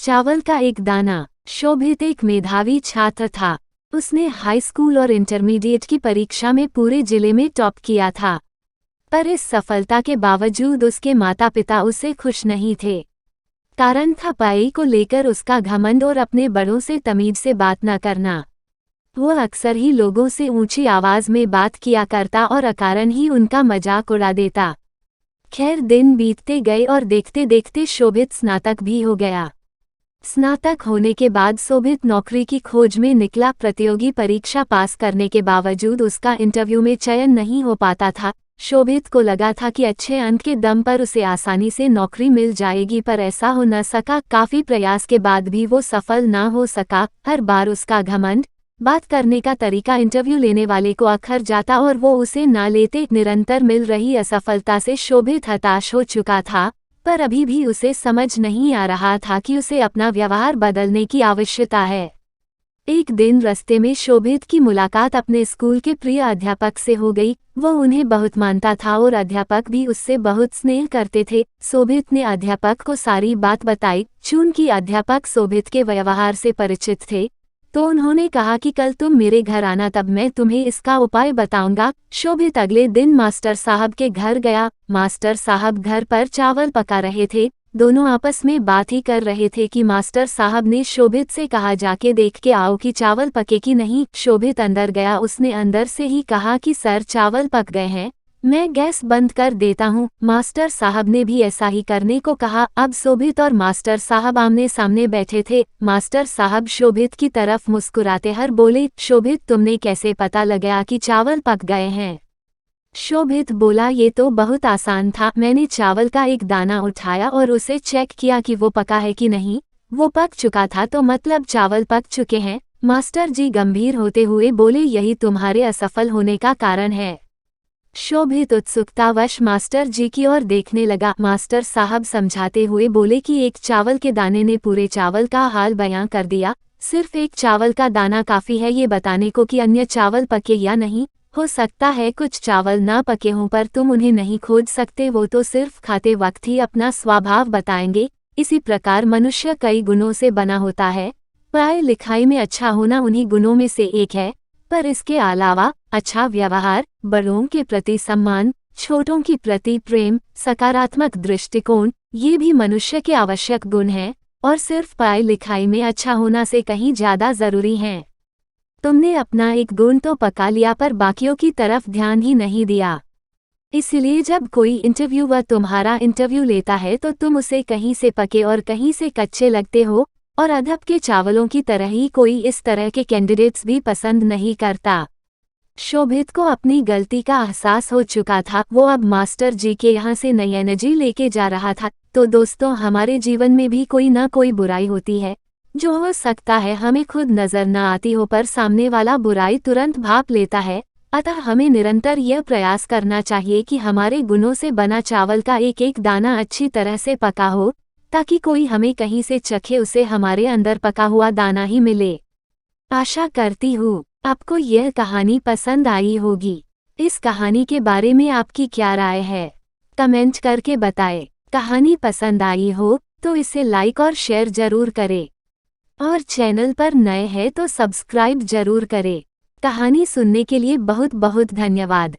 चावल का एक दाना। शोभित एक मेधावी छात्र था। उसने हाई स्कूल और इंटरमीडिएट की परीक्षा में पूरे जिले में टॉप किया था। पर इस सफलता के बावजूद उसके माता पिता उससे खुश नहीं थे। कारण था पढ़ाई को लेकर उसका घमंड और अपने बड़ों से तमीज से बात न करना। वह अक्सर ही लोगों से ऊंची आवाज में बात किया करता और अकारण ही उनका मजाक उड़ा देता। खैर दिन बीतते गए और देखते देखते शोभित स्नातक भी हो गया। स्नातक होने के बाद शोभित नौकरी की खोज में निकला। प्रतियोगी परीक्षा पास करने के बावजूद उसका इंटरव्यू में चयन नहीं हो पाता था। शोभित को लगा था कि अच्छे अंक के दम पर उसे आसानी से नौकरी मिल जाएगी, पर ऐसा हो न सका। काफी प्रयास के बाद भी वो सफल न हो सका। हर बार उसका घमंड, बात करने का तरीका इंटरव्यू लेने वाले को अखर जाता और वो उसे ना लेते। निरंतर मिल रही असफलता से शोभित हताश हो चुका था, पर अभी भी उसे समझ नहीं आ रहा था कि उसे अपना व्यवहार बदलने की आवश्यकता है। एक दिन रास्ते में शोभित की मुलाकात अपने स्कूल के प्रिय अध्यापक से हो गई। वह उन्हें बहुत मानता था और अध्यापक भी उससे बहुत स्नेह करते थे। शोभित ने अध्यापक को सारी बात बताई। चूंकि अध्यापक शोभित के व्यवहार से परिचित थे, तो उन्होंने कहा कि कल तुम मेरे घर आना, तब मैं तुम्हें इसका उपाय बताऊंगा। शोभित अगले दिन मास्टर साहब के घर गया। मास्टर साहब घर पर चावल पका रहे थे। दोनों आपस में बात ही कर रहे थे कि मास्टर साहब ने शोभित से कहा, जाके देख के आओ कि चावल पके कि नहीं। शोभित अंदर गया। उसने अंदर से ही कहा कि सर चावल पक गए हैं, मैं गैस बंद कर देता हूँ। मास्टर साहब ने भी ऐसा ही करने को कहा। अब शोभित और मास्टर साहब आमने सामने बैठे थे। मास्टर साहब शोभित की तरफ मुस्कुराते हर बोले, शोभित तुमने कैसे पता लगाया कि चावल पक गए हैं? शोभित बोला, ये तो बहुत आसान था। मैंने चावल का एक दाना उठाया और उसे चेक किया कि वो पका है कि नहीं। वो पक चुका था तो मतलब चावल पक चुके हैं। मास्टर जी गंभीर होते हुए बोले, यही तुम्हारे असफल होने का कारण है। शोभित उत्सुकतावश मास्टर जी की ओर देखने लगा। मास्टर साहब समझाते हुए बोले कि एक चावल के दाने ने पूरे चावल का हाल बयां कर दिया। सिर्फ एक चावल का दाना काफी है ये बताने को कि अन्य चावल पके या नहीं। हो सकता है कुछ चावल ना पके हों, पर तुम उन्हें नहीं खोज सकते। वो तो सिर्फ खाते वक्त ही अपना स्वभाव बताएंगे। इसी प्रकार मनुष्य कई गुणों से बना होता है। पढ़ाई लिखाई में अच्छा होना उन्हीं गुणों में से एक है, पर इसके अलावा अच्छा व्यवहार, बड़ों के प्रति सम्मान, छोटों के प्रति प्रेम, सकारात्मक दृष्टिकोण, ये भी मनुष्य के आवश्यक गुण हैं और सिर्फ पढ़ाई लिखाई में अच्छा होना से कहीं ज्यादा जरूरी हैं। तुमने अपना एक गुण तो पका लिया, पर बाकियों की तरफ ध्यान ही नहीं दिया। इसलिए जब कोई इंटरव्यूअर तुम्हारा इंटरव्यू लेता है तो तुम उसे कहीं से पके और कहीं से कच्चे लगते हो, और अधप के चावलों की तरह ही कोई इस तरह के कैंडिडेट्स भी पसंद नहीं करता। शोभित को अपनी गलती का एहसास हो चुका था। वो अब मास्टर जी के यहाँ से नई एनर्जी लेके जा रहा था। तो दोस्तों, हमारे जीवन में भी कोई ना कोई बुराई होती है जो हो सकता है हमें खुद नजर न आती हो, पर सामने वाला बुराई तुरंत भाप लेता है। अतः हमें निरंतर यह प्रयास करना चाहिए कि हमारे गुणों से बना चावल का एक एक दाना अच्छी तरह से पका हो, ताकि कोई हमें कहीं से चखे उसे हमारे अंदर पका हुआ दाना ही मिले। आशा करती हूँ आपको यह कहानी पसंद आई होगी। इस कहानी के बारे में आपकी क्या राय है? कमेंट करके बताएं। कहानी पसंद आई हो तो इसे लाइक और शेयर जरूर करें, और चैनल पर नए हैं तो सब्सक्राइब जरूर करें। कहानी सुनने के लिए बहुत बहुत धन्यवाद।